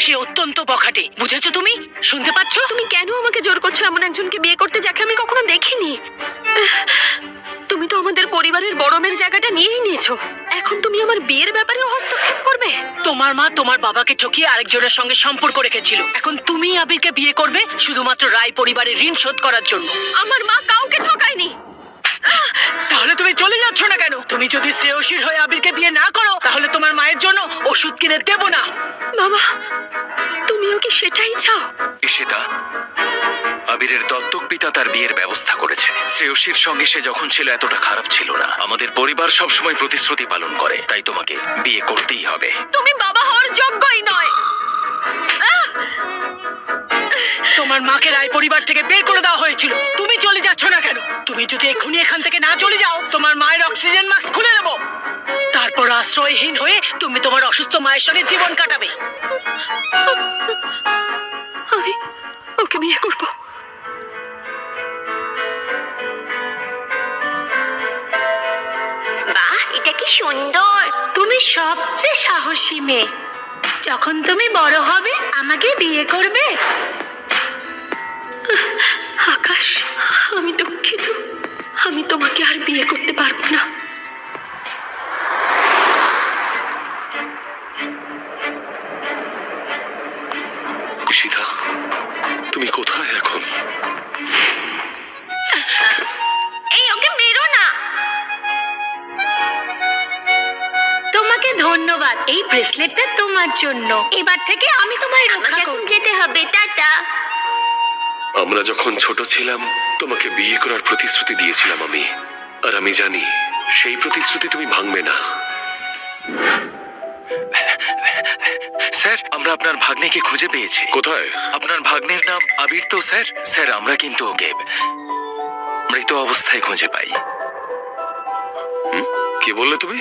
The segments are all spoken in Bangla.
সে অত্যন্ত বখাটে, বুঝেছো তুমি? শুনতে পাচ্ছ? তুমি কেন আমাকে জোর করছো এমন একজনকে বিয়ে করতে যাকে আমি কখনো দেখিনি? তুমি তো আমাদের পরিবারের বড় মেয়ের জায়গাটা নিয়েই নিয়েছো। এখন তুমি আমার বিয়ের ব্যাপারেও হস্তক্ষেপ করবে? তোমার মা তোমার বাবাকে ঠকিয়ে আরেকজনের সঙ্গে সম্পর্ক রেখেছিল। এখন তুমি আবিরকে বিয়ে করবে শুধুমাত্র রায় পরিবারের ঋণ শোধ করার জন্য। আমার মা কাউকে ঠকায়নি। তাহলে তুমি চলে যাচ্ছ না কেন? তুমি যদি শ্রেয়সীর হয়ে আবিরকে বিয়ে না করো তাহলে তোমার মায়ের জন্য ওষুধ কিনে দেবো না। বাবা, তুমিও কি সেটাই চাও? ঈশিতা, আবিরের দত্তক পিতা তার বিয়ের ব্যবস্থা করেছে। শ্রেয়সীর সঙ্গে সে যখন ছিল এতটা খারাপ ছিল না। আমাদের পরিবার সবসময় প্রতিশ্রুতি পালন করে, তাই তোমাকে বিয়ে করতেই হবে। তুমি বাবা হওয়ার যোগ্যই নয়। তোমার মাকে রায় পরিবার থেকে বের করে দেওয়া হয়েছিল। তুমি চলে যাচ্ছ না কেন? তুমি যদি এক্ষুনি এখান থেকে না চলে যাও তোমার মায়ের অক্সিজেন মাস্ক খুলে দেবো। তারপর আশ্রয়হীন হয়ে তুমি তোমার অসুস্থ মায়ের সঙ্গে জীবন কাটাবে। আমি ওকে বিয়ে করব। বাহ, এটা কি সুন্দর! তুমি সবচেয়ে সাহসী মেয়ে। যখন তুমি বড় হবে আমাকে বিয়ে করবে। আকাশ, আমি দুঃখিত। আমি তোমাকে আর বিয়ে করতে পারবো না। ঈশিতা, তুমি কোথায় এখন? এই, ওকে মেরো না। তোমাকে ধন্যবাদ, এই ব্রেসলেটটা তোমার জন্য। এবার থেকে আমি তোমায় রক্ষা আমাকে এখন করব। যেতে হবে, টাটা। আমরা যখন ছোট ছিলাম তোমাকে বিয়ে করার প্রতিশ্রুতি দিয়েছিলাম আমি, আর আমি জানি সেই প্রতিশ্রুতি তুমি ভাঙবে না। স্যার, আমরা আপনার ভাগ্নেকে খুঁজে পেয়েছি। কোথায়? আপনার ভাগ্নের নাম আবির তো স্যার? স্যার, আমরা কিন্তু ওকে মৃত অবস্থায় খুঁজে পাই। কি বললে তুমি?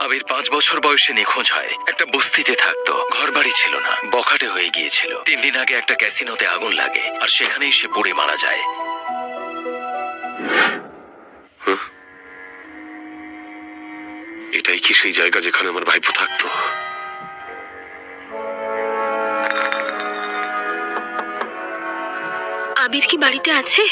আবির 5 বছর বয়সে নিখোঁজ হয়। একটা বস্তিতে থাকতো, ঘর বাড়ি ছিল না, বখাটে হয়ে গিয়েছিল। 3 দিন আগে একটা ক্যাসিনোতে আগুন লাগে, আর সেখানেই সে পুড়ে মারা যায়। এটাই কি সেই জায়গা যেখানে আমার ভাইপো থাকতো? আবির কি বাড়িতে আছে?